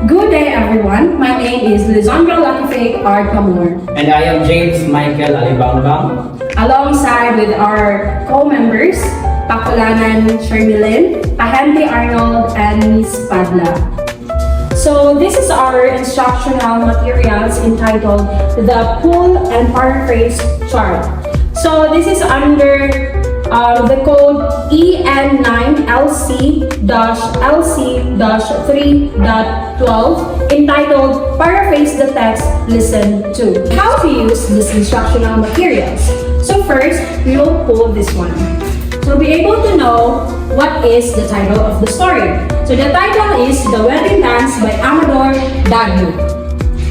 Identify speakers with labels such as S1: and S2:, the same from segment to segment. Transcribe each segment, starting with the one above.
S1: Good day everyone, my name is Lizandra Latifake Ardcamor.
S2: And I am James Michael Alibangbang.
S1: Alongside with our co-members, Pakulanan Shermilyn, Pahente Arnold, and Miss Padla. So this is our instructional materials entitled The Pull and Paraphrase Chart. So this is under the code EN9LC-LC-3.12 entitled Paraphrase the Text, Listen to. How to use these instructional materials. So first, we will pull this one. So be able to know what is the title of the story. So the title is The Wedding Dance by Amador Dagno.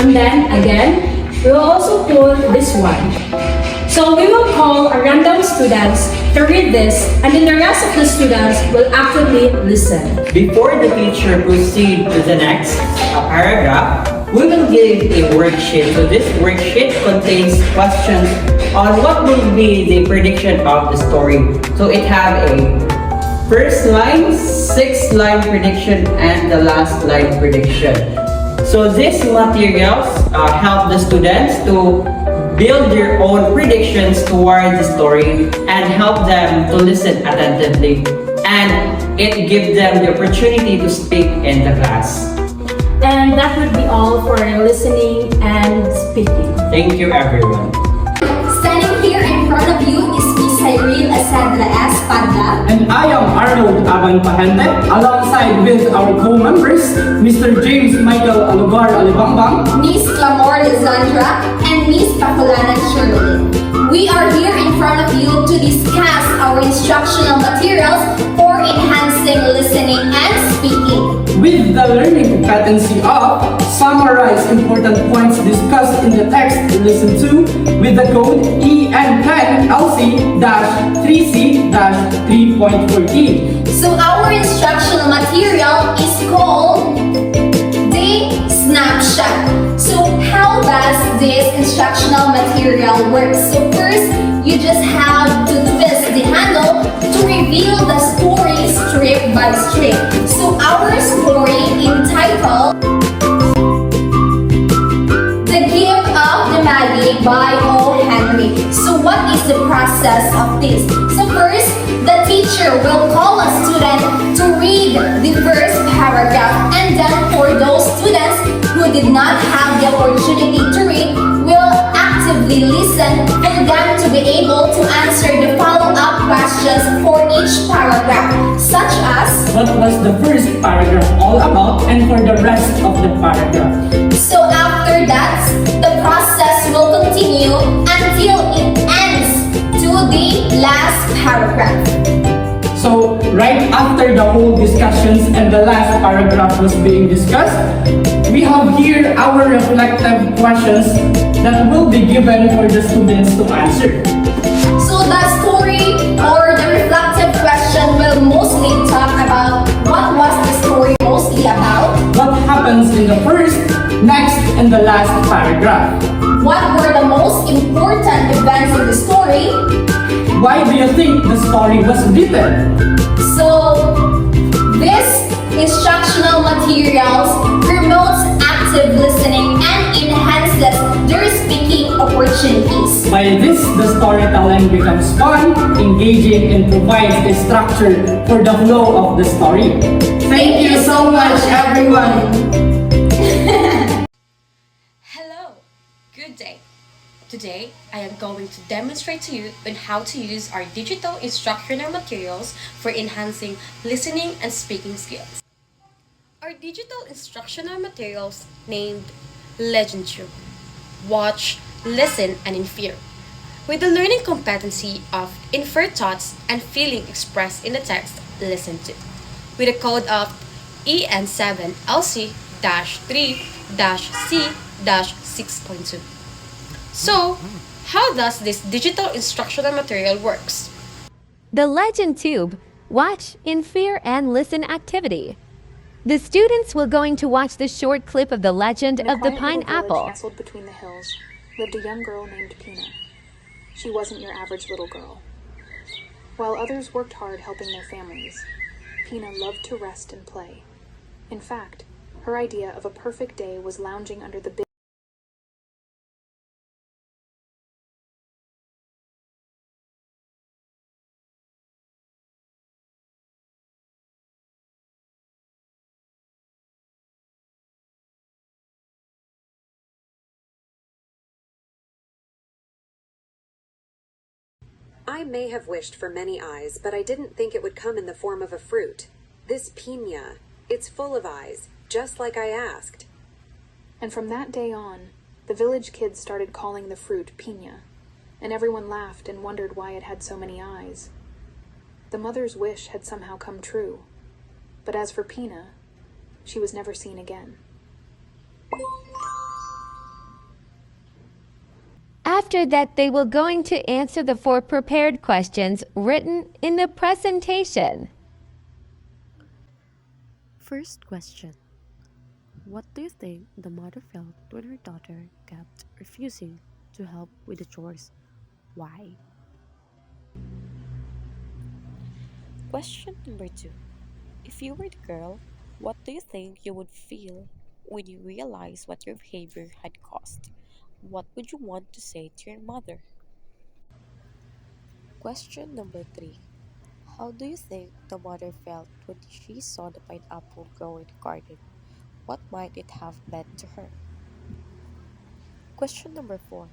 S1: And then again, we will also pull this one. So we will call a random students to read this, and then the rest of the students will actively listen.
S2: Before the teacher proceed to the next paragraph, we will give a worksheet. So this worksheet contains questions on what will be the prediction of the story. So it have a first line, 6-line prediction, and the last line prediction. So these materials help the students to build their own predictions toward the story and help them to listen attentively, and it gives them the opportunity to speak in the class.
S1: And that would be all for listening and speaking.
S2: Thank you everyone.
S3: Standing here in front of you is Miss Cyril Asadla S. Padla.
S4: And I am Arnold Abang Pahente, alongside with our co-members, Mr. James Michael Alugar Alibangbang,
S3: Miss Clamor Lizandra, and Miss Pakulanan Shermilyn. We are here in front of you to discuss our instructional materials for enhancing listening and speaking.
S4: with the learning competency of summarize important points discussed in the text to listen to with the code EN10LC-3C-3.14.
S3: So our instructional material is called the snapshot. So how does this instructional material work? So first, you just have to twist the handle to reveal the story strip by strip. So our story entitled The Gift of the Maggie by O. Henry. So what is the process of this? So first, the teacher will call a student to read the first paragraph, and then for those students who did not have the opportunity to read, will actively listen for them to be able to answer the follow-up questions for each paragraph, such as
S4: What was the first paragraph all about, and for the rest of the paragraph.
S3: so after that, the process will continue until it ends to the last paragraph.
S4: So, right after the whole discussions and the last paragraph was being discussed, we have here our reflective questions that will be given for the students to answer.
S3: So the story or the reflective question will mostly talk about what was the story mostly about,
S4: What happens in the first, next, and the last paragraph?
S3: what were the most important events in the story.
S4: Why do you think the story was written?
S3: So this instructional materials promotes active listening and enhances their speaking opportunities.
S4: By this, the storytelling becomes fun, engaging, and provides a structure for the flow of the story. Thank you so much, everyone!
S5: Hello, good day. Today, I am going to demonstrate to you on how to use our digital instructional materials for enhancing listening and speaking skills. Our digital instructional materials named Legend Tube, Watch, Listen, and Infer, with the learning competency of infer thoughts and feeling expressed in the text listened to, with a code of EN7LC-3-C-6.2. So, how does this digital instructional material works?
S6: The Legend Tube, Watch, Infer, and Listen activity. The students will going to watch the short clip of the legend
S7: In a
S6: of the
S7: quiet little village
S6: pineapple.
S7: nestled between the hills lived a young girl named Pina. She wasn't your average little girl. While others worked hard helping their families, Pina loved to rest and play. In fact, Her idea of a perfect day was lounging under the big
S8: I may have wished for many eyes, but I didn't think it would come in the form of a fruit. This piña, it's full of eyes, just like I asked.
S7: And from that day on, the village kids started calling the fruit piña, and everyone laughed and wondered why it had so many eyes. The mother's wish had somehow come true, but as for Pina, she was never seen again.
S6: After that, they will going to answer the four prepared questions written in the presentation.
S9: First question. What do you think the mother felt when her daughter kept refusing to help with the chores? Why? Question number 2. If you were the girl, what do you think you would feel when you realize what your behavior had caused? What would you want to say to your mother? Question number 3. How do you think the mother felt when she saw the pineapple grow in the garden? What might it have meant to her? Question number 4.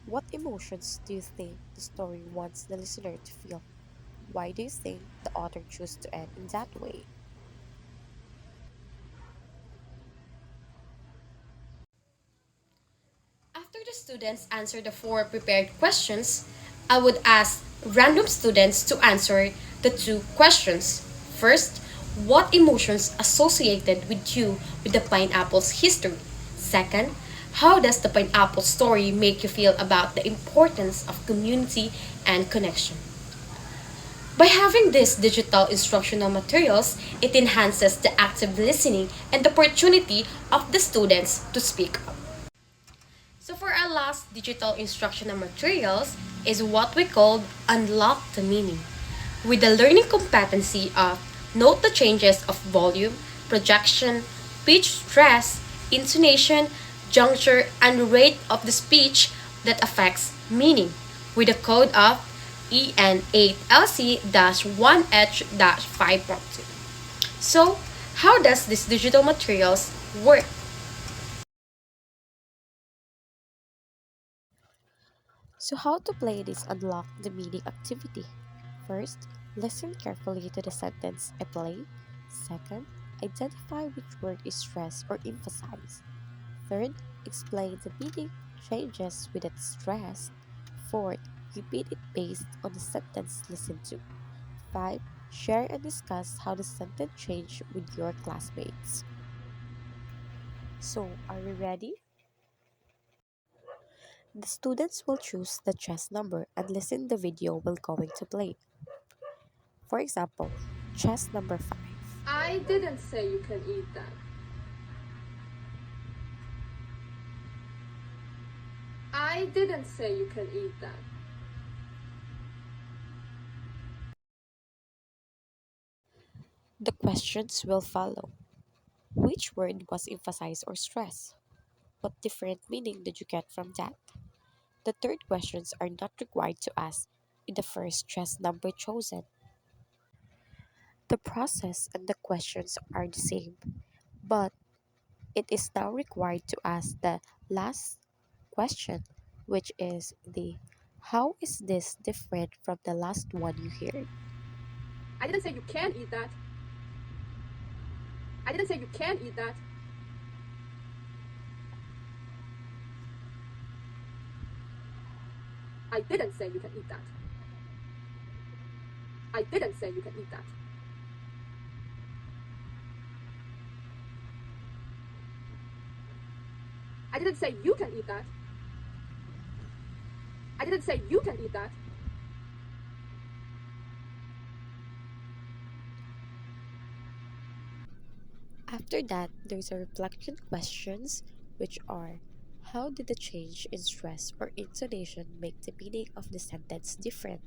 S9: What emotions do you think the story wants the listener to feel? Why do you think the author chose to end in that way?
S5: After the students answer the four prepared questions, I would ask random students to answer the two questions. First, what emotions associated with you with the pineapple's history? Second, how does the pineapple story make you feel about the importance of community and connection? By having these digital instructional materials, it enhances the active listening and the opportunity of the students to speak up. So for our last digital instructional materials is what we called unlock the meaning. With the learning competency of note the changes of volume, projection, pitch stress, intonation, juncture, and rate of the speech that affects meaning with the code of EN8LC-1H-5.2. So, how does this digital materials work?
S9: So, how to play this unlock the meaning activity? First, listen carefully to the sentence I play. Second, identify which word is stressed or emphasized. Third, explain the meaning changes with its stress. Fourth, repeat it based on the sentence listened to. 5. Share and discuss how the sentence changed with your classmates. So, are we ready? The students will choose the chess number and listen the video we're going to play. For example, chess number 5.
S10: I didn't say you can eat that. I didn't say you can eat that.
S9: The questions will follow. Which word was emphasized or stressed? What different meaning did you get from that? The third questions are not required to ask in the first chess number chosen. The process and the questions are the same, but it is now required to ask the last question, which is the how is this different from the last one you heard?
S10: I didn't say you can eat that. I didn't say you can eat that. I didn't say you can eat that. I didn't say you can eat that. I didn't say you can eat that. I didn't say you can eat that.
S9: After that, there's a reflection questions, which are how did the change in stress or intonation make the meaning of the sentence different?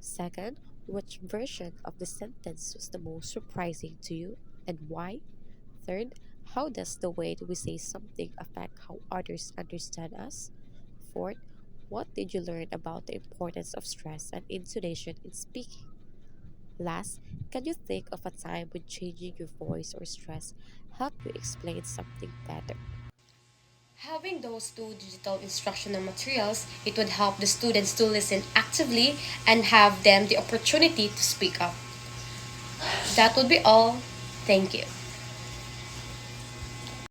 S9: Second, which version of the sentence was the most surprising to you and why? Third, How does the way we say something affect how others understand us? Fourth, what did you learn about the importance of stress and intonation in speaking? Last, can you think of a time when changing your voice or stress helped you explain something better?
S5: Having those two digital instructional materials, it would help the students to listen actively and have them the opportunity to speak up. That would be all. Thank you.